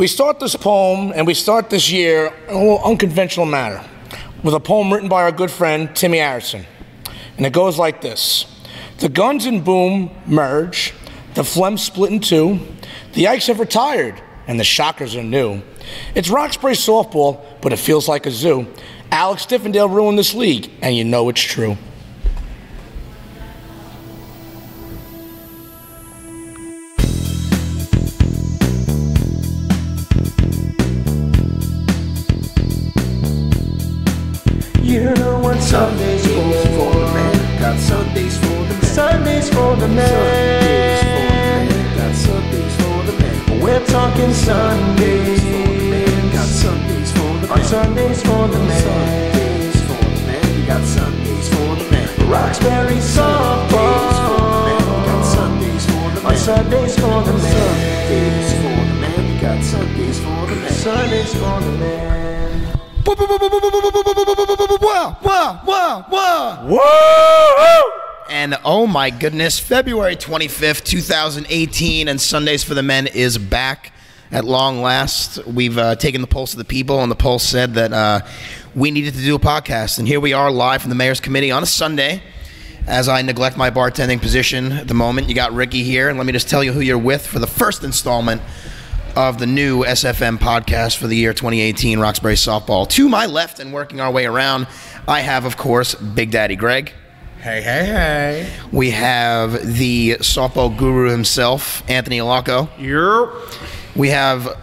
We start this poem, and we start this year in a little unconventional manner, with a poem written by our good friend, Timmy Harrison. And it goes like this. The Guns and Boom merge, the Phlegm split in two, the Yikes have retired, and the Shockers are new. It's Roxbury softball, but it feels like a zoo. Alex Diffendale ruined this league, and you know it's true. You know what Sundays for the man. Got Sundays for the man. Sundays for the man. Got Sundays for the man. We're talking Sundays for the man. Got Sundays for the man. On Sundays for the man. Sundays for the man. You got Sundays for the man. Roxbury softball. Got Sundays for the man. On Sundays for the man. Sundays for the man. You got Sundays for the man. Sundays for the man. Whoa! And oh my goodness, February 25th, 2018, and Sundays for the Men is back at long last. We've taken the pulse of the people, and the pulse said that we needed to do a podcast. And here we are live from the Mayor's Committee on a Sunday. As I neglect my bartending position at the moment, you got Ricky here, and let me just tell you who you're with for the first installment of the new SFM podcast for the year 2018, Roxbury Softball. To my left and working our way around, I have, of course, Big Daddy Greg. Hey, hey, hey. We have the softball guru himself, Anthony Alacco. Yep. We have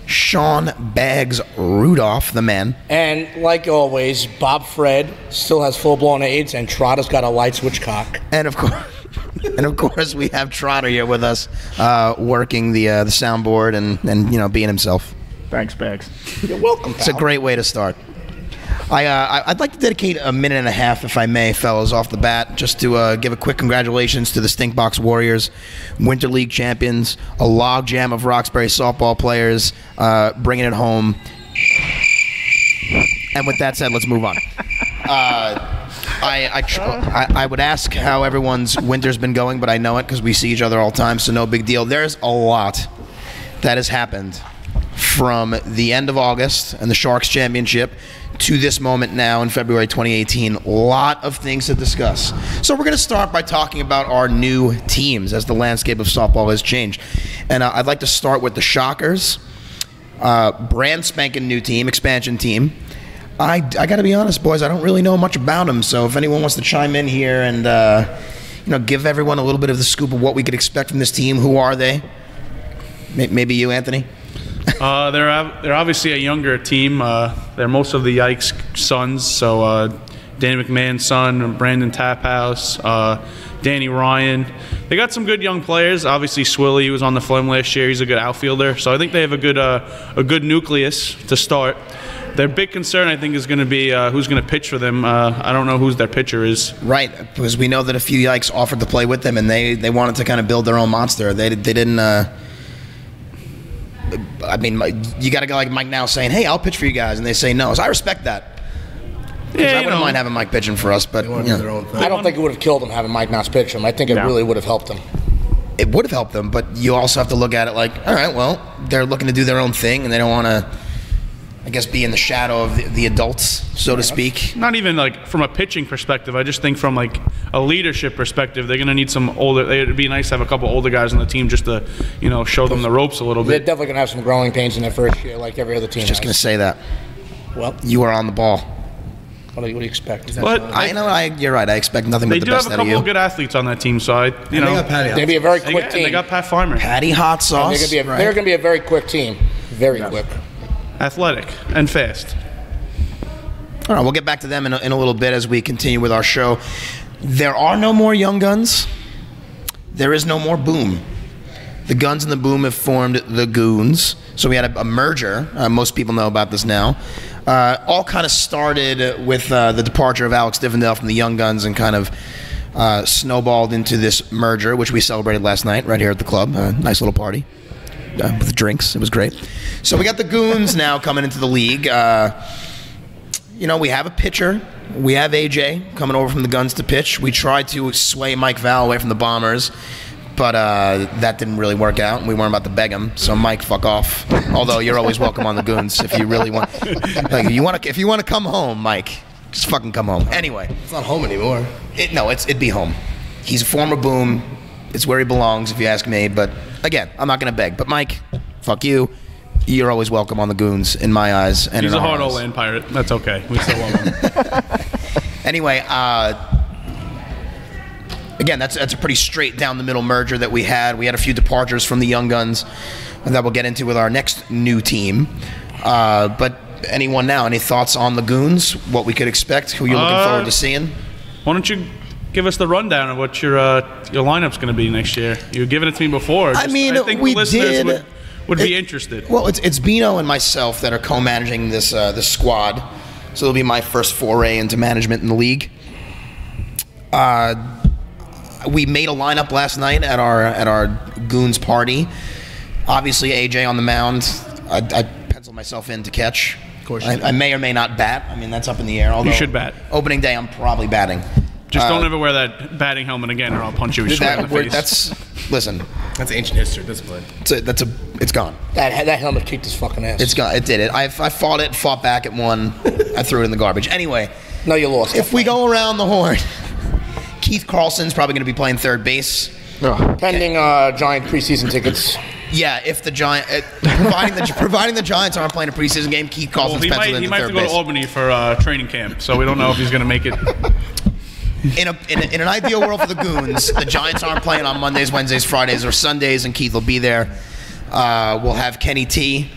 Seanbagz Rudolph, the man. And like always, Bob Fred still has full-blown AIDS, and Trotter's got a light switch cock. And of course, we have Trotter here with us, working the soundboard and you know, being himself. Thanks, Bags. You're welcome, pal. It's a great way to start. I'd like to dedicate a minute and a half, if I may, fellas, off the bat, just to give a quick congratulations to the Stinkbox Warriors, Winter League champions, a logjam of Roxbury softball players, bringing it home. And with that said, let's move on. I would ask how everyone's winter's been going, but I know it because we see each other all the time, so no big deal. There's a lot that has happened from the end of August and the Sharks Championship to this moment now in February 2018. A lot of things to discuss. So we're going to start by talking about our new teams as the landscape of softball has changed. And I'd like to start with the Shockers. Brand spanking new team, expansion team. I got to be honest, boys, I don't really know much about them. So if anyone wants to chime in here and you know, give everyone a little bit of the scoop of what we could expect from this team. Who are they? Maybe you, Anthony? They're obviously a younger team. They're most of the Yikes sons. So Danny McMahon's son, Brandon Taphouse, Danny Ryan. They got some good young players. Obviously, Swilly, who was on the Phlegm last year, he's a good outfielder. So I think they have a good nucleus to start. Their big concern, I think, is going to be who's going to pitch for them. I don't know who their pitcher is. Right, because we know that a few Yikes offered to play with them, and they wanted to kind of build their own monster. They didn't. I mean, you got a guy like Mike now saying, "Hey, I'll pitch for you guys," and they say no. So I respect that. Because I wouldn't mind having Mike pitching for us, but I don't think it would have killed them having Mike Mouse pitch them. I think it really would have helped them. It would have helped them, but you also have to look at it like, all right, well, they're looking to do their own thing, and they don't want to, I guess, be in the shadow of the adults, so to speak. Not even like from a pitching perspective. I just think from like a leadership perspective, they're going to need some older. It'd be nice to have a couple older guys on the team just to, you know, show them the ropes a little bit. They're definitely going to have some growing pains in their first year, like every other team. Just going to say that. Well, you are on the ball. What do you expect? But you're right. I expect nothing but the best out of you. They do have a couple of good athletes on that team, so you know, they're going to be a very quick team. They got Pat Farmer. Patty Hot Sauce. They're going to be a very quick team. Very quick. Athletic and fast. All right, we'll get back to them in a little bit as we continue with our show. There are no more Young Guns. There is no more Boom. The Guns and the Boom have formed the Goons. So we had a merger. Most people know about this now. All kind of started with the departure of Alex Diffendale from the Young Guns and kind of snowballed into this merger, which we celebrated last night right here at the club. Nice little party with drinks. It was great. So we got the Goons now coming into the league. You know, we have a pitcher. We have AJ coming over from the Guns to pitch. We tried to sway Mike Val away from the Bombers. But that didn't really work out, and we weren't about to beg him. So Mike, fuck off. Although you're always welcome on the Goons if you really want. Like, if you want to come home, Mike, just fucking come home. Anyway, It's not home anymore. it'd be home. He's a former Boom. It's where he belongs, if you ask me. But again, I'm not gonna beg. But Mike, fuck you. You're always welcome on the Goons in my eyes. And He's in a our hard eyes. old land pirate. That's okay. We still love him. Anyway, again, that's a pretty straight down the middle merger that we had. We had a few departures from the Young Guns that we'll get into with our next new team. But anyone now, any thoughts on the Goons? What we could expect? Who you're looking forward to seeing? Why don't you give us the rundown of what your lineup's going to be next year? You were giving it to me before. I mean, I think we the listeners did. would be interested. Well, it's Bino and myself that are co-managing this squad, so it'll be my first foray into management in the league. We made a lineup last night at our Goons party. Obviously, AJ on the mound. I penciled myself in to catch. Of course, I may or may not bat. I mean, that's up in the air. Although You should bat. Opening day, I'm probably batting. Just don't ever wear that batting helmet again, or I'll punch you straight in the face. Listen. That's ancient history at this point. It's gone. That helmet kicked his fucking ass. It's gone. It did it. I fought back at one. I threw it in the garbage. Anyway. No, you lost. If we go around the horn, Keith Carlson's probably going to be playing third base. Pending Giant preseason tickets. Yeah, if the Giant, providing the Giants aren't playing a preseason game, Keith Carlson's penciled into he might have third to go base. to Albany for training camp, so we don't know if he's going to make it. In an ideal world for the Goons, the Giants aren't playing on Mondays, Wednesdays, Fridays, or Sundays, and Keith will be there. We'll have Kenny T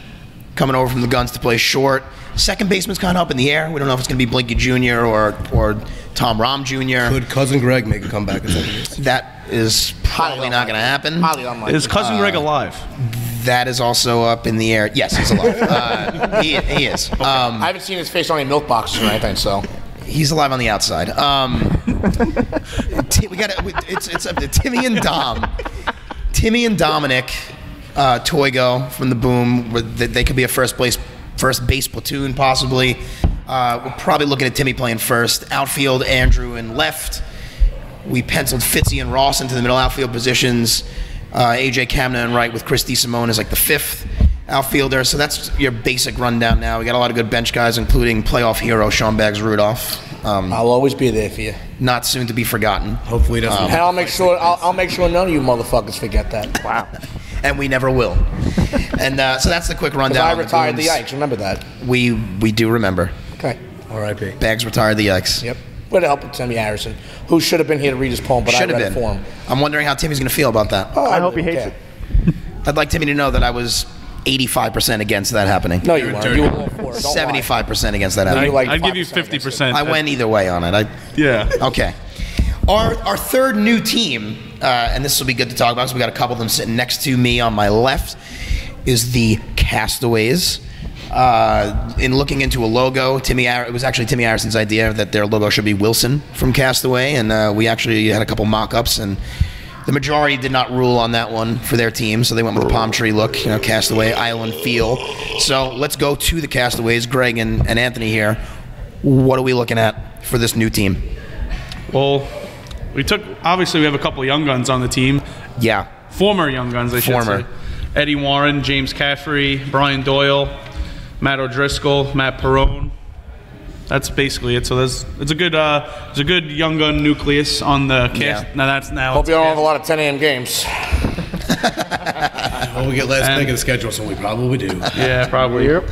coming over from the Guns to play short. Second baseman's kind of up in the air. We don't know if it's going to be Blinky Jr. or Tom Rahm Jr. Could Cousin Greg make a comeback at second base? That is probably not going to happen. Highly unlikely. Is Cousin Greg alive? That is also up in the air. Yes, he's alive. He is. I haven't seen his face on any milk boxes or anything, so. He's alive on the outside. It's up to Timmy and Dom. Timmy and Dominic Toigo from the Boom. They could be a first base platoon possibly. We're probably looking at Timmy playing first. Outfield, Andrew in left. We penciled Fitzy and Ross into the middle outfield positions. AJ Kamna in right with Chris DeSimone as like the fifth outfielder. So that's your basic rundown now. We got a lot of good bench guys, including playoff hero Seanbagz Rudolph. I'll always be there for you. Not soon to be forgotten. Hopefully it doesn't. And I'll make sure none of you motherfuckers forget that. Wow. And we never will. And so that's the quick rundown. I on retired the Goons. Yikes. Remember that. We do remember. Okay. R.I.P. Bags retired the Yikes. Yep. With the help of Timmy Harrison, who should have been here to read his poem, but Should I have read been. it for him. I'm wondering how Timmy's going to feel about that. Oh, I hope he hates it. I'd like Timmy to know that I was 85% against that happening. No, you weren't. You were all for it. Don't lie. 75% against that happening. you like I'd give you 5% against 50%. I went either way on it. Yeah. Okay. Our third new team, and this will be good to talk about because we got a couple of them sitting next to me on my left, is the Castaways. In looking into a logo, it was actually Timmy Harrison's idea that their logo should be Wilson from Castaway, and we actually had a couple mock-ups, and the majority did not rule on that one for their team, so they went with the palm tree look, Castaway, island feel. So let's go to the Castaways. Greg and Anthony here. What are we looking at for this new team? Well, obviously we have a couple of young guns on the team. Yeah. Former young guns, I should Former. say. Eddie Warren, James Caffrey, Brian Doyle, Matt O'Driscoll, Matt Perrone. That's basically it. So it's a good young gun nucleus on the cast. Yeah. Hope you don't have a lot of 10 a.m. games. Well, we get last pick of the schedule, so we probably do. Yeah, probably. Yep.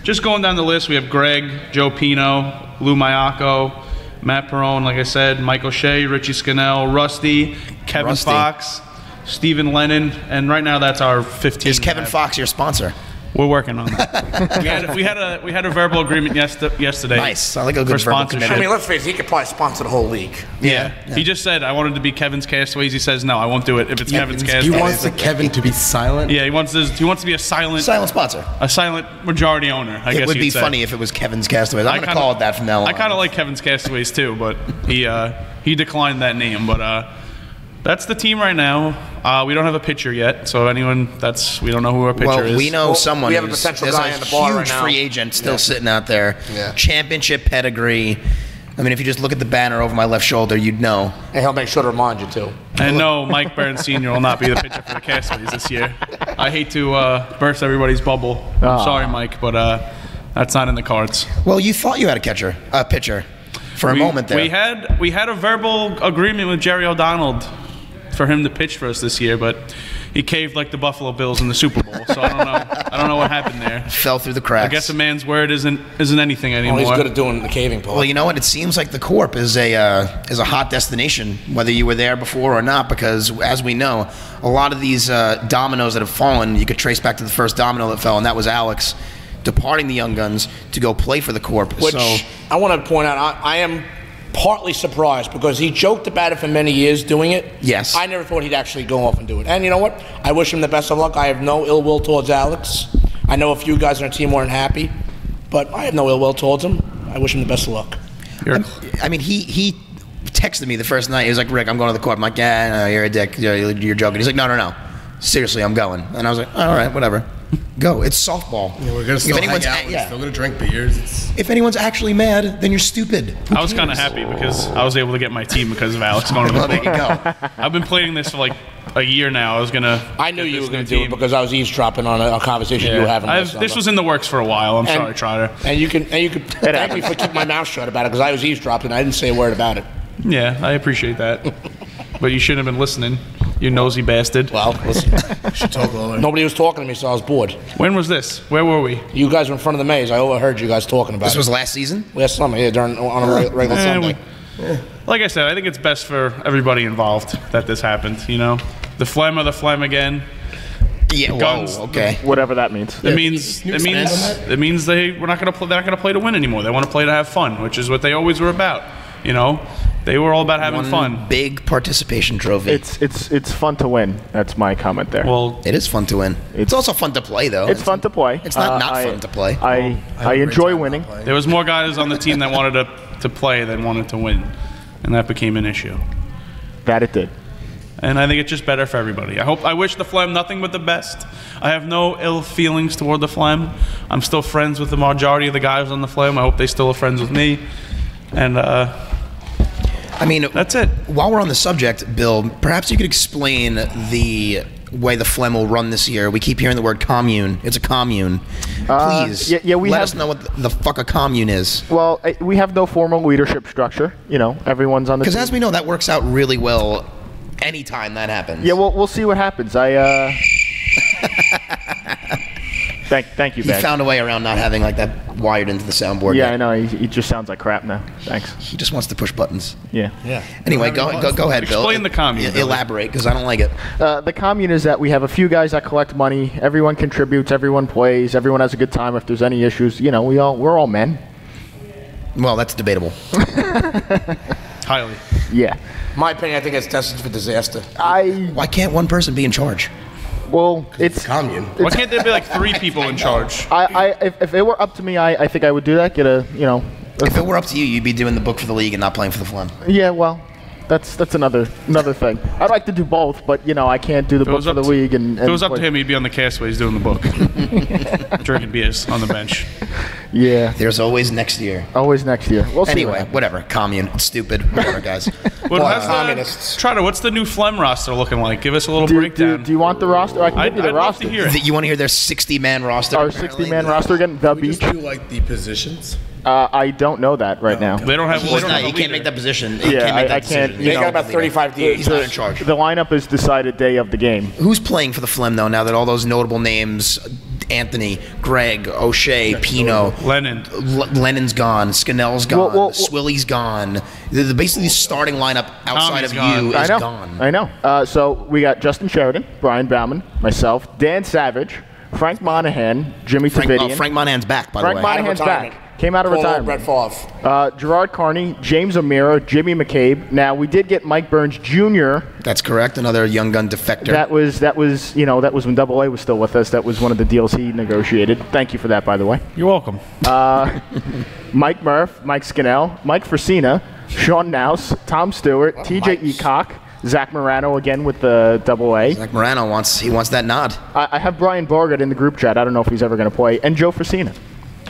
Just going down the list, we have Greg, Joe Pino, Lou Mayako, Matt Perrone, like I said, Mike O'Shea, Richie Scannell, Rusty, Kevin Rusty. Fox, Stephen Lennon, and right now that's our 15. Is Kevin Fox your sponsor? We're working on that. we had a verbal agreement yesterday. Nice. I like a good for verbal sponsorship. commitment. I mean, let's face it, he could probably sponsor the whole league. Yeah. He just said I wanted to be Kevin's Castaways. He says no, I won't do it if it's Kevin's He Castaways. wants the Kevin to be silent. Yeah, he wants to be a silent sponsor. majority owner. I guess It would you'd be say. funny if it was Kevin's Castaways. I'm going to call it that from now on. I kind of like Kevin's Castaways too, but he declined that name. But that's the team right now. We don't have a pitcher yet, so we don't know who our pitcher is. We know someone. we have a who's- potential there's guy a in the bar huge right now. free agent still sitting out there. Yeah. Championship pedigree. I mean, if you just look at the banner over my left shoulder, you'd know. And he'll make sure to remind you, too. And no, Mike Burns Sr. will not be the pitcher for the Castaways this year. I hate to burst everybody's bubble. I'm sorry, Mike, but that's not in the cards. Well, you thought you had a pitcher for a moment there. We had a verbal agreement with Jerry O'Donnell for him to pitch for us this year, but he caved like the Buffalo Bills in the Super Bowl. So I don't know what happened there. Fell through the cracks. I guess a man's word isn't anything anymore. Well, he's good at doing the caving part. Well, you know what? It seems like the Corp is a hot destination, whether you were there before or not, because as we know, a lot of these dominoes that have fallen, you could trace back to the first domino that fell, and that was Alex departing the Young Guns to go play for the Corp. Which So I want to point out, I am partly surprised because he joked about it for many years doing it. Yes. I never thought he'd actually go off and do it. And you know what? I wish him the best of luck. I have no ill will towards Alex. I know a few guys on our team weren't happy, but I have no ill will towards him. I wish him the best of luck. I mean, he texted me the first night. He was like, "Rick, I'm going to the Corp." I'm like, "Yeah, no, you're a dick. You're joking." He's like, "No. Seriously, I'm going." And I was like, "All right, whatever. Go. It's softball." Yeah, we're gonna still hang out. We're yeah. still gonna drink beers. If anyone's actually mad, then you're stupid. I was kind of happy because I was able to get my team because of Alex going to the Well, there you Corp. go. I've been planning this for like a year now. I knew you were going to do it because I was eavesdropping on a conversation you were having. This was in the works for a while. I'm sorry, Trotter. And you can thank me for keeping my mouth shut about it because I was eavesdropping. I didn't say a word about it. Yeah, I appreciate that. But you shouldn't have been listening, you nosy bastard. Well, listen, should talk lower. nobody was talking to me, so I was bored. When was this? Where were we? You guys were in front of the maze. I overheard you guys talking about This it. was last season? Last summer, yeah, on a regular Sunday. Like I said, I think it's best for everybody involved that this happened. You know, the phlegm of the phlegm again. Yeah, Guns. whoa, okay. Whatever that means. It means we're not going to play. They're not going to play to win anymore. They want to play to have fun, which is what they always were about. You know, they were all about having fun. Big participation trophy. It's fun to win. That's my comment there. Well, It is fun to win. It's also fun to play, though. it's fun to play. It's not fun to play. I enjoy winning. there was more guys on the team that wanted to play than wanted to win, and that became an issue. That it did. And I think it's just better for everybody. I wish the Phlegm nothing but the best. I have no ill feelings toward the Phlegm. I'm still friends with the majority of the guys on the Phlegm. I hope they still are friends with me. And I mean, that's it. While we're on the subject, Bill, perhaps you could explain the way the Phlegm will run this year. We keep hearing the word commune. It's a commune. Please, let us know what the fuck a commune is. Well, we have no formal leadership structure. You know, everyone's on the team. Because as we know, that works out really well anytime that happens. Yeah, we'll see what happens. Thank you, He Bag. found a way around not having like that wired into the soundboard. Yeah, yet. I know. He just sounds like crap now. Thanks. He just wants to push buttons. Yeah. Anyway, go ahead, Bill. Explain the commune, Billy. Elaborate, because I don't like it. The commune is that we have a few guys that collect money. Everyone contributes. Everyone plays. Everyone has a good time. If there's any issues, you know, we're all men. Well, that's debatable. Highly. Yeah. My opinion, I think it's destined for disaster. Why can't one person be in charge? Well, it's Commune. Why can't there be like 3 people in charge? if it were up to me, I think I would do that. If it were up to you, you'd be doing the book for the league and not playing for the Phlegm. Yeah, well, that's another thing. I'd like to do both, but I can't do the book for the league. And if it was up to play. him, he'd be on the Castaways doing the book, drinking beers on the bench. Yeah, There's always next year. always next year. We'll see. Anyway, whatever. Commune. It's stupid. Whatever, guys. Well, how's communists. Trotter, what's the new Phlegm roster looking like? Give us a little breakdown. Do you want the roster? I can give you the I'd love roster. to hear it. You want to hear their 60-man roster? Our apparently? 60-man roster again. The We beach. just do like the positions. I don't know that right now. They don't have. He can't make that position. He Yeah, can't make that I can't- decision. They got about 35 DHs. He's not in charge. The lineup is decided day of the game. Who's playing for the Phlegm, though, now that all those notable names, Anthony, Greg, O'Shea, Pino, Lennon. Lennon's gone, Scannell's gone, Well, Swilly's gone. Basically, the starting lineup outside Tommy's of gone. you I is know. gone. I know. So we got Justin Sheridan, Brian Bauman, myself, Dan Savage, Frank Monahan, Jimmy Tavidian. Frank Monahan's back, by the Frank way. Monahan's retirement. back. Came out of Poor retirement. Brett Favre. Gerard Carney, James O'Meara, Jimmy McCabe. Now we did get Mike Burns Jr. That's correct. Another young gun defector. That was when Double A was still with us. That was one of the deals he negotiated. Thank you for that, by the way. You're welcome. Mike Murph, Mike Scannell, Mike Frasina, Sean Nouse, Tom Stewart, T.J. Eacock, Zach Morano again with the Double A. Like Morano wants that nod. I have Brian Borgert in the group chat. I don't know if he's ever going to play, and Joe Frasina.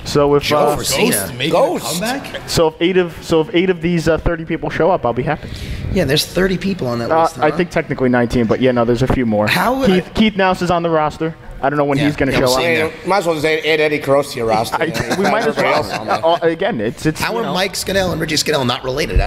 So if Joe Frisina. Making Ghost. a comeback? so if eight of these 30 people show up, I'll be happy. Yeah, there's 30 people on that list. I think technically 19, but yeah, no, there's a few more. How- Keith Nouse is on the roster. I don't know when Yeah, he's going to yeah, show we'll up. see. You might as well just add Eddie Carosi to your roster. We might as well. Again, it's How you are know, Mike Scannell and Richie Scannell not related?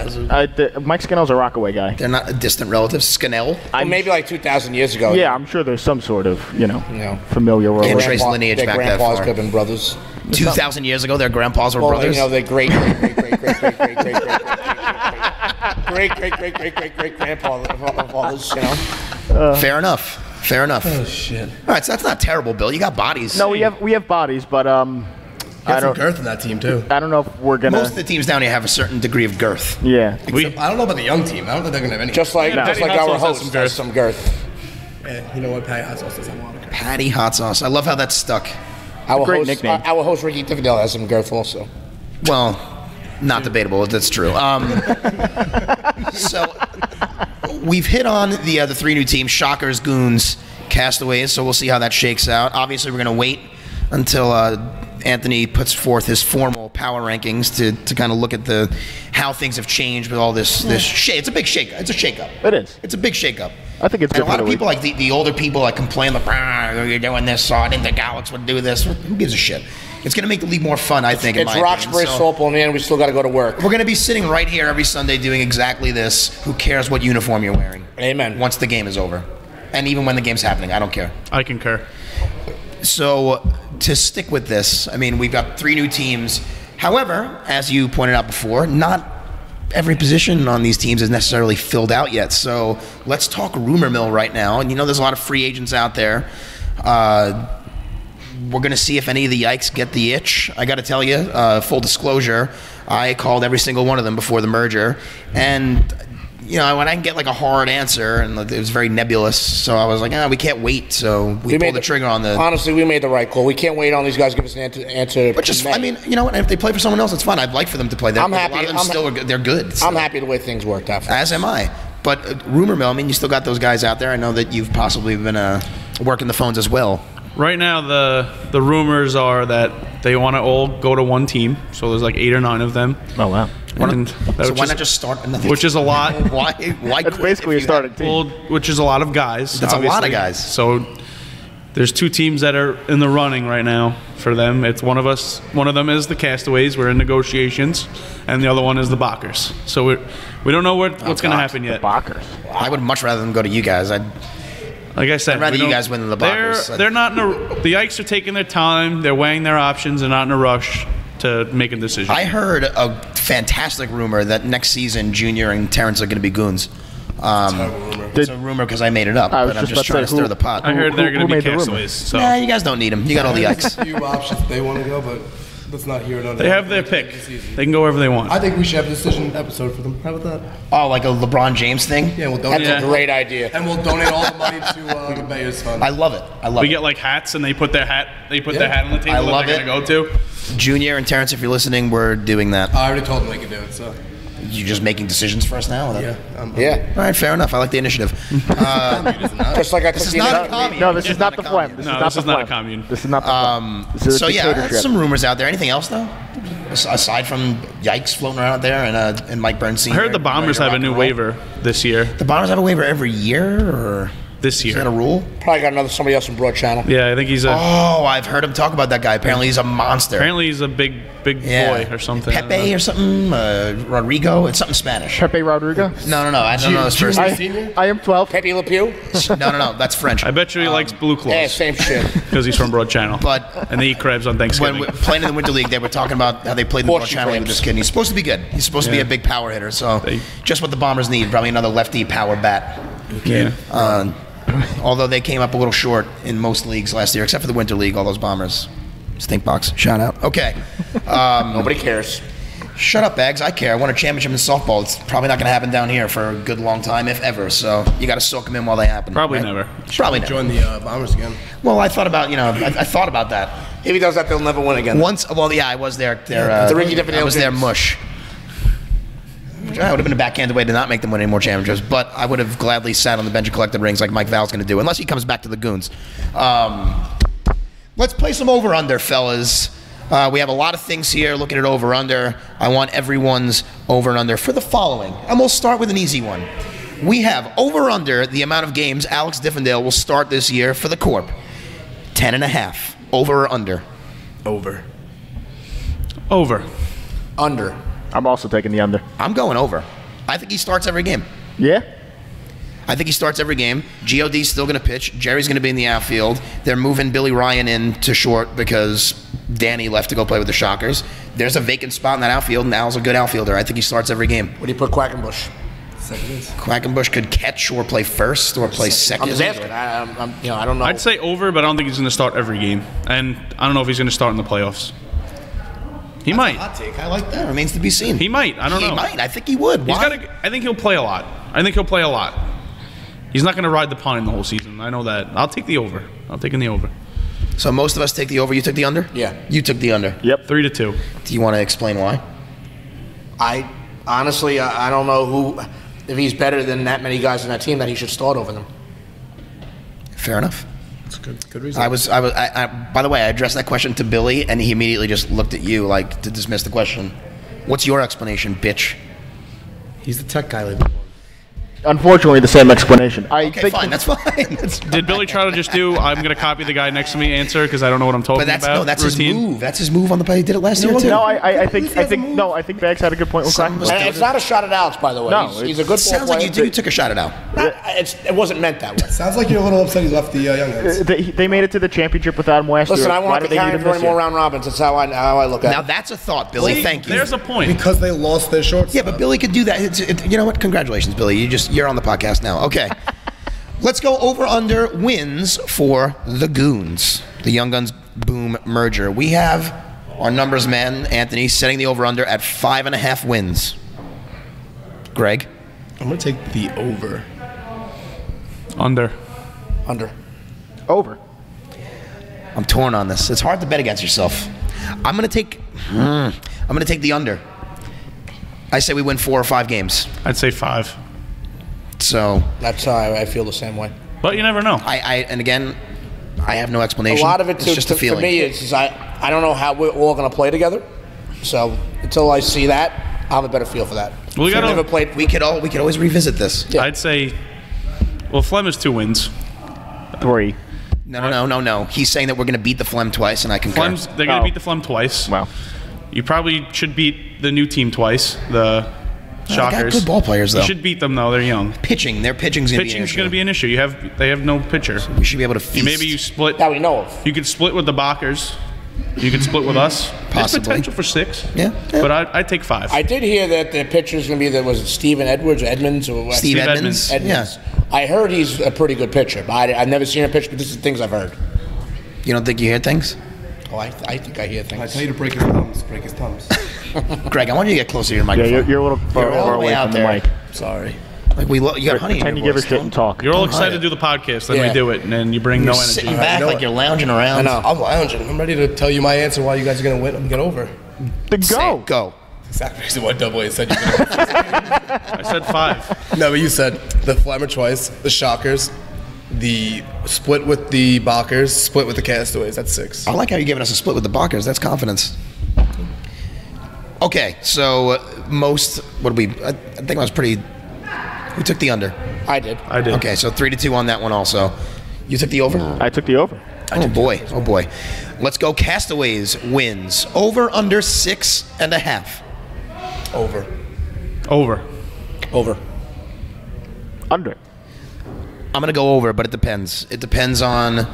Mike Scannell's a Rockaway guy. They're not distant relatives. Scannell? Well, maybe like 2,000 years ago. Yeah, I'm sure there's some sort of Yeah. familial Can't relation. trace lineage their back that grandpas far. could have been brothers. 2,000 years ago, their grandpas were Well, brothers. you know, they're great grandfathers, you know. Fair enough. Fair enough. Oh, shit. All right, so that's not terrible, Bill. You got bodies. No, we have bodies, but I Got some don't girth in that team, too. I don't know if we're gonna. Most of the teams down here have a certain degree of girth. Yeah. Except, I don't know about the young team. I don't think they're going to have any. Just like Patty our Hot Sauce has host some has girth. some girth. You know what? Patty Hot Sauce does have a lot of girth. Patty hot sauce. I love how that's stuck. Our great host, nickname. our host Ricky Tiffinale has some girth also. Well, not debatable. That's true. So we've hit on the three new teams: Shockers, Goons, Castaways. So we'll see how that shakes out. Obviously, we're going to wait until Anthony puts forth his formal power rankings to kind of look at how things have changed with all this. It's a big shake. It's a shake-up. It is. It's a big shake-up. I think it's And good a lot for of the people, like the older people, like complain, like, you're doing this, so I didn't think Alex would do this. Who gives a shit? It's going to make the league more fun, I think, in It's my Roxbury opinion. So softball in the end. We still got to go to work. we're going to be sitting right here every Sunday doing exactly this. Who cares what uniform you're wearing? Amen. Once the game is over. And even when the game's happening, I don't care. I concur. So to stick with this, I mean, we've got three new teams. However, as you pointed out before, not every position on these teams is necessarily filled out yet. So let's talk rumor mill right now. And there's a lot of free agents out there. We're going to see if any of the Yikes get the itch. I got to tell you, full disclosure, I called every single one of them before the merger. And when I didn't get like a hard answer, and it was very nebulous, so I was like, we can't wait. So we pulled the trigger on the. Honestly, we made the right call. We can't wait on these guys to give us an answer. But just, I mean, you know what? If they play for someone else, it's fine. I'd like for them to play. I'm A happy. lot of them still are good. They're good. So. I'm happy the way things worked out. As am I. But rumor mill, I mean, you still got those guys out there. I know that you've possibly been working the phones as well. Right now, the rumors are that they want to all go to one team. So there's like 8 or 9 of them. Oh wow. And So why not just start another? Which is a lot. Why? That's basically a starting team. Well, which is a lot of guys. That's a lot of obviously. guys. So there's 2 teams that are in the running right now for them. It's one of us. One of them is the Castaways. We're in negotiations, and the other one is the Bockers. So we don't know what's going to happen yet. Bockers. I would much rather them go to you guys. Like I said, I'd rather we you don't- guys win than the Bockers. They're not in a. The Yikes are taking their time. They're weighing their options. They're not in a rush to make a decision. I heard a fantastic rumor that next season Junior and Terrence are going to be Goons. It's a rumor because I made it up, I was but I'm just just about trying to to say, stir the pot. I heard they're who going to be made the rumor? Castaways. So Nah, you guys don't need them. You got all the Yikes. A few options they want to go, but let's not hear it on they have their pick. They can go wherever they want. I think we should have a decision episode for them. How about that? Oh, like a LeBron James thing? Yeah, we'll donate. That's a great idea. And we'll donate all the money to the Bayers Fund. I love it. I love We it. get like hats, and they put their hat. They put their hat on the table I that love they're going to go to. Junior and Terrence, if you're listening, we're doing that. I already told them they could do it, so You just making decisions for us now? yeah. Yeah. All right, fair enough. I like the initiative. Just like I took This is the not a initiative. commune. No, this It's is not the a phlegm. commune. This No, is not this the is not a phlegm. commune. This is not the phlegm. This is a So yeah, dictatorship. that's some rumors out there. Anything else though? Aside from Yikes floating around out there and Mike Bernstein. I heard the Bombers have a new waiver this year. The Bombers have a waiver every year, or This is that a year. rule? Probably got somebody else from Broad Channel. Yeah, I think he's a. Oh, I've heard him talk about that guy. Apparently, he's a monster. Apparently, he's a big boy or something. Pepe or something. Rodrigo. It's something Spanish. Pepe Rodrigo. No. I don't know his first name. I am 12. Pepe Le Pew? No. That's French. I bet you he likes Blue Yeah, Claws same shit. because he's from Broad Channel. But and they eat crabs on when Thanksgiving. we playing in the Winter League, they were talking about how they played in the Broad Horseshoe Channel League with crabs. this kid. And he's supposed to be good. He's supposed to be Yeah. a big power hitter. So They- just what the Bombers need. Probably another lefty power bat. Yeah. Although they came up a little short in most leagues last year, except for the Winter League, all those Bombers. Stink box. Shout out. Okay. Nobody cares. Shut up, Bags. I care. I won a championship in softball. It's probably not going to happen down here for a good long time, if ever. So you got to soak them in while they happen. Probably right? never. Probably never. join the Bombers again. Well, I thought about, I thought about that. If he does that, they'll never win again. Once, well, yeah, I was there. The Ricky Tiffinale I was their Games. mush. That would have been a backhanded way to not make them win any more championships, but I would have gladly sat on the bench and collected rings like Mike Val's going to do, unless he comes back to the Goons. Let's play some over-under, fellas. We have a lot of things here. Looking at over-under. I want everyone's over and under for the following. And we'll start with an easy one. We have over-under the amount of games Alex Diffendale will start this year for the Corp. 10.5. Over or under? Over. Over. Under. I'm also taking the under. I'm going over. I think he starts every game. Yeah? I think he starts every game. G.O.D.'s still going to pitch. Jerry's going to be in the outfield. They're moving Billy Ryan in to short because Danny left to go play with the Shockers. There's a vacant spot in that outfield, and Al's a good outfielder. I think he starts every game. What do you put Quackenbush? Quackenbush could catch or play first or play second. I'm just asking. I don't know. I'd say over, but I don't think he's going to start every game. And I don't know if he's going to start in the playoffs. He might. Hot take. I like That that. remains to be seen. He might. I don't know. He might. I think he would. Why? I think he'll play a lot. He's not going to ride the pine the whole season. I know that. I'll take the over. I'm taking the over. So most of us take the over. You took the under? Yeah. You took the under. Yep. 3-2. Do you want to explain why? I honestly, I don't know if he's better than that many guys in that team that he should start over them. Fair enough. That's good reason. By the way, I addressed that question to Billy, and he immediately just looked at you like to dismiss the question. What's your explanation, bitch? He's the tech guy. Like, Unfortunately, the same explanation. Okay, fine. That's fine. Did Billy try to just do, I'm going to copy the guy next to me answer because I don't know what I'm talking But that's about? that's routine? his move. That's his move on the play. He did it last year too. No, I think Bags had a good point with Some Quackenbush. And it's not a shot at Alex, by the way. No, he's a good ball Sounds like player. you took a shot at Al. It wasn't meant that way. sounds like you're a little upset he left the Young Guns. They made it to the championship without him last Listen, year. I Why want did to they carry need him him for this any more year? round robins. That's how I look at Now it. that's a thought, Billy. Thank you. There's a point. Because they lost their shorts. Yeah, but Billy could do that. You know what? Congratulations, Billy. You're on the podcast now. Okay. Let's go over under wins for the Goons, the Young Guns Boom merger. We have our numbers man, Anthony, setting the over under at 5.5 wins. Greg? I'm going to take the over. Under. Over. I'm torn on this. It's hard to bet against yourself. I'm gonna take the under. I say we win 4 or 5 games. I'd say 5. So That's how I feel the same way. But you never know. and again, I have no A explanation. lot of it, it's just a for feeling. me, is I don't know how we're all going to play together. So until I see that, I'll have a better feel for that. We gotta- never played. We could always revisit this. Yeah. I'd say, well, Flem is 2 wins. 3. No. He's saying that we're gonna beat the Flem twice, and I concur. They're going to Oh. beat the Flem twice. Wow. You probably should beat the new team twice, the They got Shockers. good ball players though. You should beat them though. They're young. Their pitching's gonna Pitching's be going to be an issue. They have no pitcher. We should be able to feast. Maybe you split. That we know of. You could split with the Bakers. You could split with us. There's Possibly. potential for 6. Yeah. But I'd take 5. I did hear that the pitcher's going to be was it Steven Edwards or Edmonds or what? Steve Edmonds. Edmonds. I heard he's a pretty good pitcher, but I've never seen him pitch. But this is things I've heard. You don't think you hear things? Oh, I think I hear I things. tell you to break his thumbs. Break his thumbs. Greg, I want you to get closer to your Yeah, microphone. you're a little far, all far the way away out from the there. mic. Sorry. Like you got honey in Pretend your you give a voice. shit and talk. You're all Don't excited hide to do the podcast, then Yeah. we do it, and then you bring no You're energy. sitting back know like it. you're lounging around. I know. I'm lounging. I'm ready to tell you my answer why you guys are going to win. I'm going to get over. Then Say go. it. Go. Exactly the reason why Double A said you could. I said 5. No, but you said the Flammer twice, the Shockers, the split with the Bakers, split with the Castaways. That's 6. I like how you're giving us a split with the Bakers. That's confidence. Okay, so what did we? I think I was pretty. We took the under. I did. I did. Okay, so 3-2 on that one also. You took the over? I took the over. Oh boy. Let's go Castaways wins. Over under 6.5. Over. Over. Under. I'm gonna go over, but it depends. It depends on,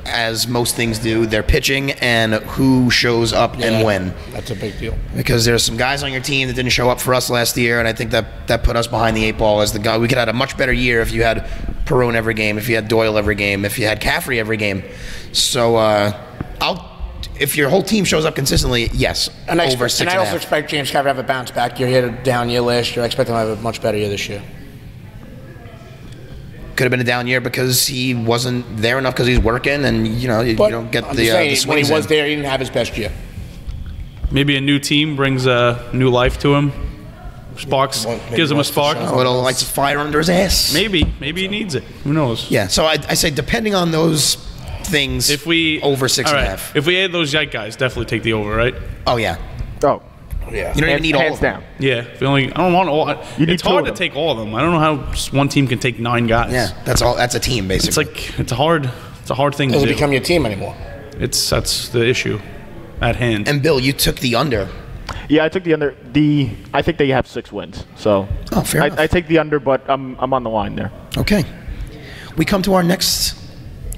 as most things do, their pitching and who shows up and when. That's a big deal. Because there's some guys on your team that didn't show up for us last year, and I think that put us behind the 8 ball as the guy. We could have had a much better year if you had Perone every game, if you had Doyle every game, if you had Caffrey every game. So if your whole team shows up consistently, yes, And I over also 6.5. expect James Caffrey to have a bounce back. He had a down year last year. I expect him to have a much better year this year. Could have been a down year because he wasn't there enough because he's working, and you don't get I'm the just saying, when swings he was in. there, he didn't have his best year. Maybe a new team brings a new life to him. Sparks Maybe gives him a wants to spark. shine. A little lights a fire under his ass. Maybe he needs it. Who knows? Yeah, so I say depending on those things If we over 6.5. all right, if we add those Yike guys, definitely take the over, right? Oh, yeah. Oh, Yeah. You don't even need all hands of them. down. Yeah. If we only, I don't want all. You need It's two hard of to them. take all of them. I don't know how one team can take 9 guys. Yeah, that's all. That's a team, basically. It's like it's a hard thing to Doesn't do. become your team anymore. That's the issue at hand. And Bill, you took the under. Yeah, I took the under. I think they have 6 wins. So Oh, fair enough. I take the under, but I'm on the line there. Okay. We come to our next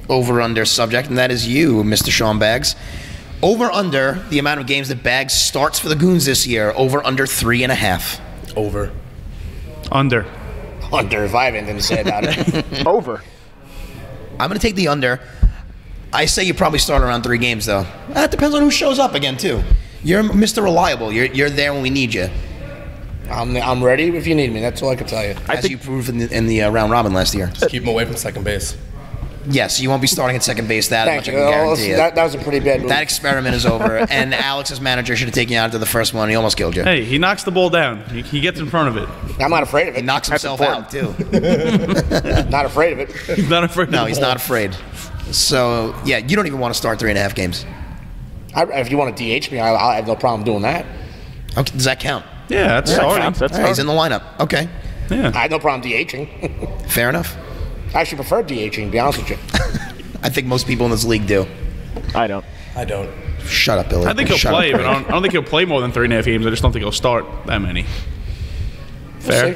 over-under subject, and that is you, Mr. Seanbagz. Over-under the amount of games that Bags starts for the Goons this year. Over-under 3.5. Over. Under. Under, if I have anything to say about it. Over. I'm going to take the under. I say you probably start around 3 games, though. That depends on who shows up again, too. You're Mr. Reliable. You're there when we need you, I'm ready if you need me. That's all I can tell you. as you proved in the round robin last year. Just keep him away from second base. Yes, you won't be starting at second base that Thank much, you. I can guarantee it. That was a pretty bad move. That experiment is over, and Alex's manager should have taken you out to the first one. He almost killed you. Hey, he knocks the ball down. He gets in front of it. I'm not afraid of He it. knocks himself out, too. Not afraid of it. He's not afraid. No, of the he's ball. not afraid. So, yeah, you don't even want to start 3.5 games. If you want to DH me, I have no problem doing that. Okay, does that count? Yeah, that's That starting. counts. That's All right, he's in the lineup. Okay, Yeah. I have no problem DHing. fair enough. I actually prefer DHing, to be honest with you. I think most people in this league do. I don't. I don't. Shut up, Billy. I think he'll Shut play, up, but I don't think he'll play more than 3.5 games. I just don't think he'll start that many. Fair.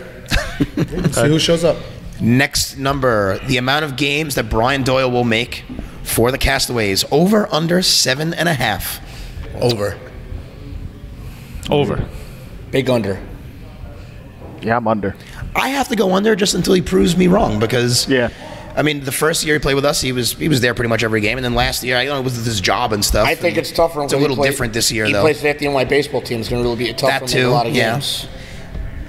See who shows up. Next number, the amount of games that Brian Doyle will make for the Castaways. Over, under 7.5. Over. Over. Big under. Yeah, I'm under. I have to go under just until he proves me wrong, because Yeah. I mean, the first year he played with us, he was there pretty much every game, and then last year, I know it was his job and stuff. I think it's tougher. It's a little different this year, he though. plays at the NY baseball team. It's going to really be tough That for him in too, a lot of yeah. games.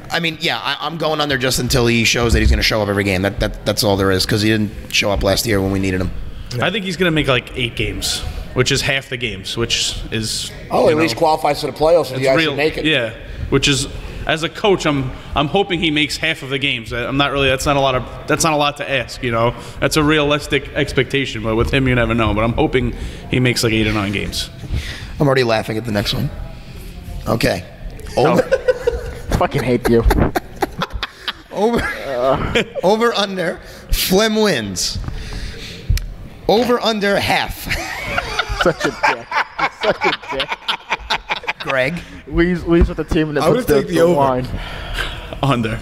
I mean, yeah, I'm going under just until he shows that he's going to show up every game. That's all there is, because he didn't show up last year when we needed him. I think he's going to make like 8 games, which is half the games, which is Oh, at least qualifies for the playoffs if it's you guys real. can make it. Yeah, which is as a coach, I'm hoping he makes half of the games. I'm not really. That's not a lot to ask. You know, that's a realistic expectation. But with him, you never know. But I'm hoping he makes like 8 or 9 games. I'm already laughing at the next one. Okay. Over, Fucking hate you. over under, Flem wins. Over under half. Such a dick. Such a dick. Greg. Leaves with the team that I puts would take the over. line. Under.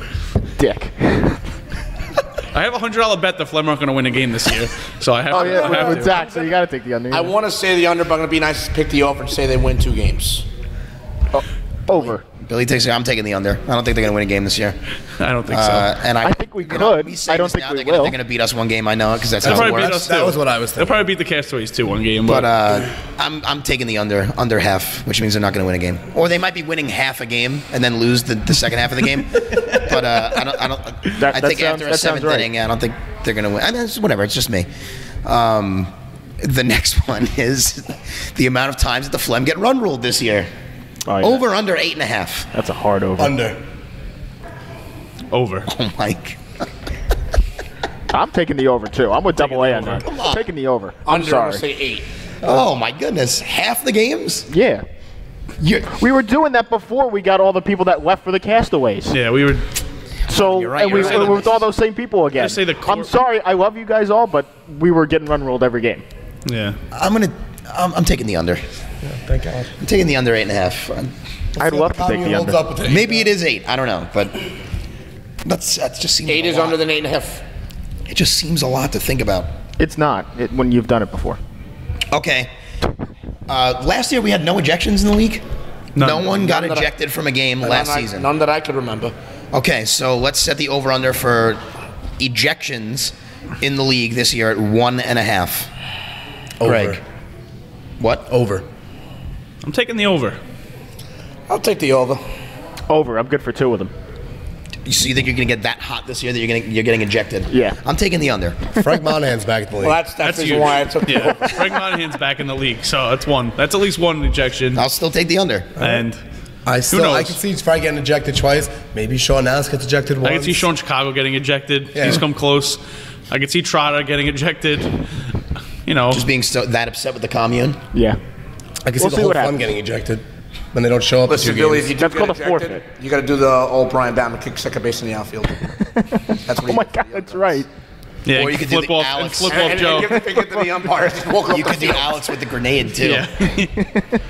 Dick. I have a $100 bet that Flem aren't going to win a game this year, so I have Oh to. yeah, I have with to. Zach, so you got to take the under. I want to say the under, but I'm going to be nice to pick the over and say they win 2 games. Over. Billy takes it. I'm taking the under. I don't think they're going to win a game this year. I don't think so. And I think we you know, could. we say I don't this think now, we they're gonna- will. They're going to beat us one game. I know, because that's They'll how it probably beat works. us That too. was what I was They'll thinking. probably beat the Castaways too one game, But but I'm taking the under half, which means they're not going to win a game, or they might be winning half a game and then lose the second half of the game. But I think after a that sounds 7th right. inning, I don't think they're going to win. I mean, it's whatever. It's just me. The next one is the amount of times that the Flem get run ruled this year. Oh, yeah. Over under 8.5. That's a hard over. Under. over. Oh, Mike. I'm taking the over too. I'm with double A on that. Taking the over. I'm Under, I'm sorry. going to say 8. Oh my goodness. Half the games? Yeah. We were doing that before we got all the people that left for the Castaways. Yeah, we were. So You're right, and we you're right. were with all those same people again. Just say the I'm sorry. I love you guys all, but we were getting run ruled every game. Yeah. I'm taking the under. Thank God. I'm taking the under 8.5. I'd love to take the Holds under. up with it. Maybe it is 8. I don't know, but that just seems 8 a is lot. under than 8.5. It just seems a lot to think about. It's not when you've done it before. Okay. Last year we had no ejections in the league. None. No one got None that I- ejected from a game last season. None that I could remember. Okay, so let's set the over/under for ejections in the league this year at 1.5. Over. Greg. What? Over. I'm taking the over. I'll take the over. Over. I'm good for 2 of them. So you think you're going to get that hot this year that you're getting ejected? Yeah. I'm taking the under. Frank Monahan's back at the league. Well, that's the reason huge. why I took the Yeah. over. Frank Monahan's back in the league, so that's one. That's at least one ejection. I'll still take the under. And I knows? can see he's probably getting ejected twice. Maybe Sean Nance gets ejected once. I can see Sean Chicago getting ejected. Yeah. He's come close. I can see Trotter getting ejected. Just being so that upset with the commune. Yeah. I can We'll see see the whole what fun happens. getting ejected when they don't show up. Listen, at 2 Billy, games. if you do That's get called a ejected, forfeit. you got to do the old Brian Batman kick second base in the outfield. That's what Oh my God, that's right. Yeah, Or you could do flip the off Alex- and flip And off Joe. give it to the umpire. You could do Alex with the grenade too. Yeah.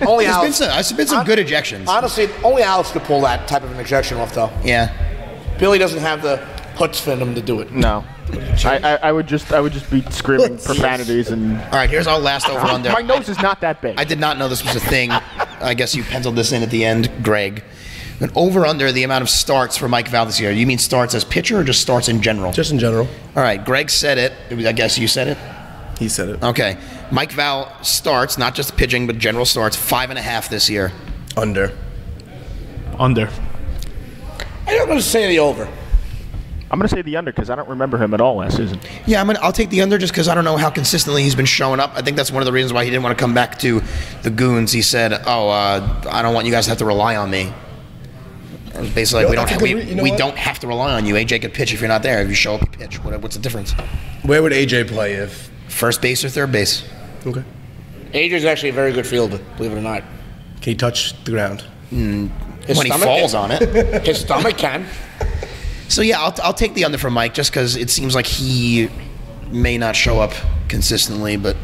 Only There's Alex. been some good ejections. Honestly, only Alex could pull that type of an ejection off, though. Yeah. Billy doesn't have the chutzpah in him to do it. No. I would just be screaming profanities and. All right, here's our last over under. My nose is not that big. I did not know this was a thing. I guess you penciled this in at the end, Greg. An over under the amount of starts for Mike Val this year. You mean starts as pitcher or just starts in general? Just in general. All right, Greg said it. I guess you said it. He said it. Okay. Mike Val starts, not just pitching, but general starts, 5.5 this year. Under. Under. I'm going to say the over. I'm going to say the under because I don't remember him at all last season. Yeah, I'll take the under just because I don't know how consistently he's been showing up. I think that's one of the reasons why he didn't want to come back to the Goons. He said, I don't want you guys to have to rely on me. It was basically like, That's a good re- you know we what? don't have to rely on you. AJ could pitch if you're not there. If you show up, you pitch. What's the difference? Where would AJ play if? First base or third base? Okay. AJ's actually a very good fielder, believe it or not. Can he touch the ground? When he stomach- falls on it. His stomach can. So yeah, I'll take the under from Mike just because it seems like he may not show up consistently, but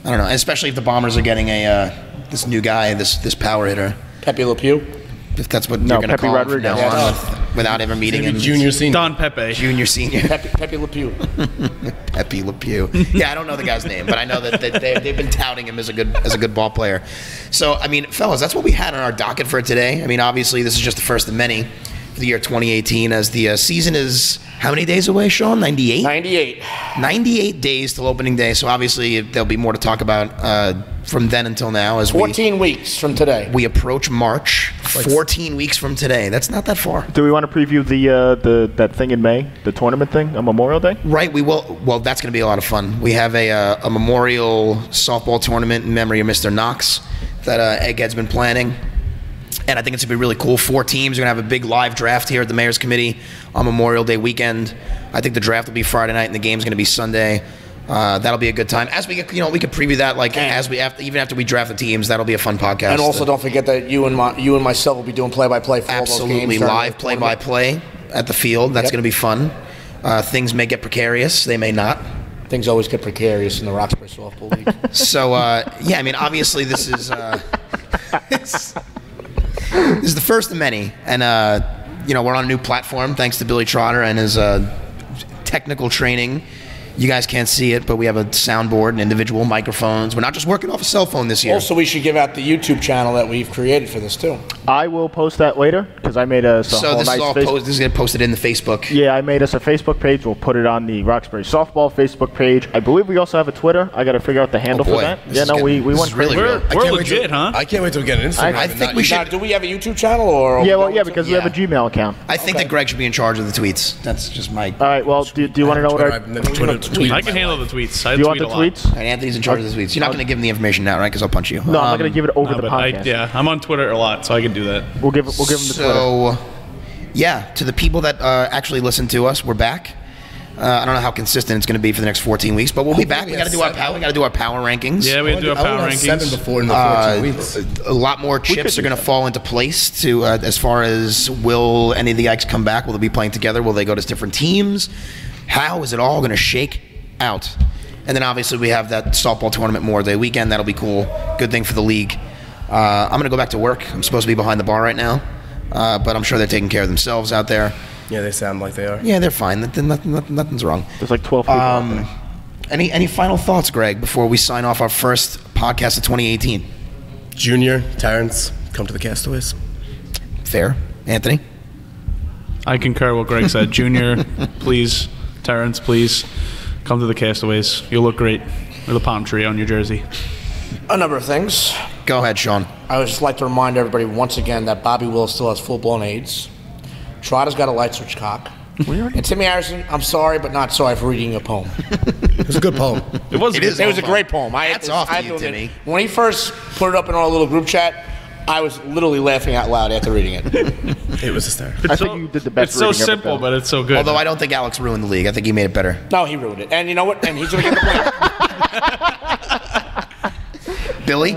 I don't know. Especially if the Bombers are getting this new guy, this power hitter. Pepe Le Pew. If that's what No, you're going to Pepe call him from Rodriguez. now on, Yeah. without ever meeting him. Junior, senior. Don Pepe. Junior, senior. Pepe Le Pew. Pepe Le Pew. Yeah, I don't know the guy's name, but I know that they've been touting him as a good ball player. So, I mean, fellas, that's what we had on our docket for today. I mean, obviously, this is just the first of many for the year 2018, as the season is how many days away, Sean? 98? 98. 98 days till opening day. So obviously, there'll be more to talk about from then until now as 14 weeks from today. we approach March. 14 weeks from today. That's not that far. Do we want to preview that thing in May, the tournament thing on Memorial Day? Right, we will. Well, that's going to be a lot of fun. We have a memorial softball tournament in memory of Mr. Knox that Egghead's been planning. And I think it's going to be really cool. 4 teams are going to have a big live draft here at the Mayor's Committee on Memorial Day weekend. I think the draft will be Friday night and the game's going to be Sunday. That'll be a good time. As we get, we could preview that even after we draft the teams. That'll be a fun podcast. And also, don't forget that you and myself will be doing play-by-play for all those games. Absolutely during live the tournament. play-by-play at the field. That's Yep. going to be fun. Things may get precarious. They may not. Things always get precarious in the Roxbury softball league. So, yeah, I mean, obviously this is this is the first of many. And, we're on a new platform thanks to Billy Trotter and his technical training. You guys can't see it, but we have a soundboard and individual microphones. We're not just working off a cell phone this year. Also, we should give out the YouTube channel that we've created for this too. I will post that later because I made us a So whole this is nice all Facebook. this is going to post it in the Facebook. Yeah, I made us a Facebook page. We'll put it on the Roxbury Softball Facebook page. I believe we also have a Twitter. I got to figure out the handle boy. for that. This Yeah, is no, getting- we this went is really crazy. real. I We're can't wait legit, till- huh? I can't wait till we get an Instagram. I and think not we use should- Now, do we have a YouTube channel or? Yeah, well, yeah, because we have a Yeah. Gmail account. I think that Greg should be in charge of the tweets. That's just my... All right, well, do you want to know what Twitter, our... I've never tweeted I can handle the tweets. I Do you want tweet the a lot. tweets? And Anthony's in charge of the tweets. You're not going to give him the information now, right? Because I'll punch you. No, I'm not going to give it over No, the but podcast. I'm on Twitter a lot, so I can do that. We'll give him the Twitter. So, yeah, to the people that actually listen to us, we're back. I don't know how consistent it's going to be for the next 14 weeks, but we'll be back. We got to do our power. We got to do our power rankings. Yeah, we do our power I 7 rankings. before in the 14 weeks. A lot more chips are going to fall into place to as far as will any of the Ikes come back? Will they be playing together? Will they go to different teams? How is it all going to shake out? And then obviously we have that softball tournament Memorial Day weekend. That'll be cool. Good thing for the league. I'm going to go back to work. I'm supposed to be behind the bar right now, but I'm sure they're taking care of themselves out there. Yeah, they sound like they are. Yeah, they're fine. Nothing's wrong. There's like 12 people out there. Any final thoughts, Greg, before we sign off our first podcast of 2018? Junior, Terrence, come to the Castaways. Fair. Anthony? I concur what Greg said. Junior, please. Terrence, please. Come to the Castaways. You'll look great with a palm tree on your jersey. A number of things. Go ahead, Sean. I would just like to remind everybody once again that Bobby Wills still has full-blown AIDS. Trotter's got a light switch cock. And Timmy Harrison, I'm sorry, but not sorry for reading a poem. It's a good poem. It was. It is. It was a great poem. Hats off to I you, admit, Timmy. when he first put it up in our little group chat, I was literally laughing out loud after reading it. It was hysterical. I think you did the best. It's so reading of it, simple, though. but it's so good. Although I don't think Alex ruined the league. I think he made it better. No, he ruined it. And you know what? And he's going to get the blame. Billy?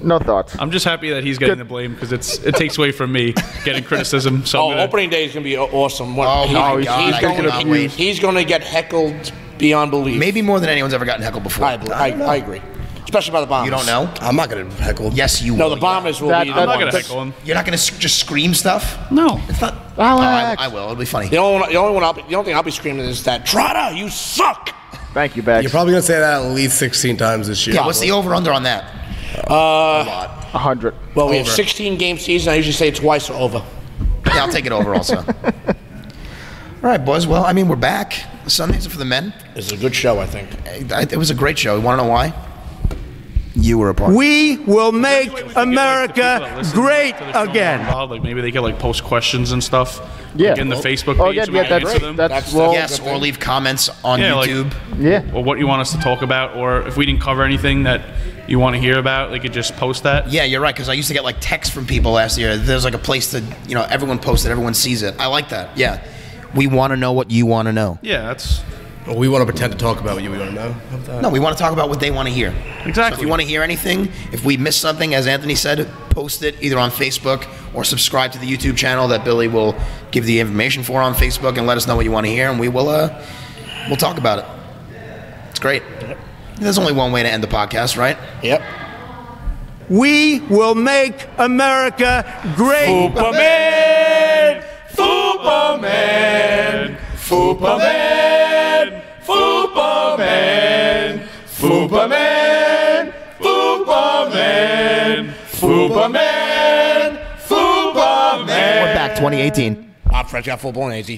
No thoughts. I'm just happy that he's getting the blame because it takes away from me getting criticism. So Oh, opening day is going to be awesome. Oh, my God. I cannot wait. He's going to get heckled beyond belief. Maybe more than anyone's ever gotten heckled before. I agree. Especially by the Bombers. You don't know? I'm not going to heckle. Yes, you will. No, the Bombers will be. I'm not gonna ones. heckle him. You're not going to just scream stuff? No. It's not. Alex. I will. It'll be funny. The only thing I'll be screaming is that Trotter, you suck. Thank you, Bags. You're probably going to say that at least 16 times this year. Yeah, what's the over-under on that? A lot. 100. Well, we have 16 game season. I usually say twice or over. Yeah, I'll take it over also. All right, boys. Well, I mean, we're back. Sundays are for the men. It's a good show, I think. It was a great show. You want to know why? You were a part. We will make Maybe we could get, America the people that listen great to the show more again. involved. Like maybe they could like post questions and stuff. Yeah. Like in the Facebook page. Oh, yeah, so we yeah, can that's answer them. that's well, Yes, or leave comments on Yeah, like- YouTube. yeah. Or what you want us to talk about, or if we didn't cover anything that you want to hear about, they could just post that. Yeah, you're right, because I used to get like texts from people last year. There's like a place to, everyone posts it, everyone sees it. I like that. Yeah. We want to know what you want to know. Yeah, that's We want to pretend to talk about what you want to know. How about that? No, we want to talk about what they want to hear. exactly. So if you want to hear anything, if we missed something, as Anthony said, post it either on Facebook or subscribe to the YouTube channel that Billy will give the information for on Facebook and let us know what you want to hear, and we'll talk about it. It's great. There's only one way to end the podcast, right? Yep. We will make America great. Superman! Superman! Superman! Superman! Superman! Superman! Superman! Superman! We're back, 2018. I'm fresh out full blown, AZ.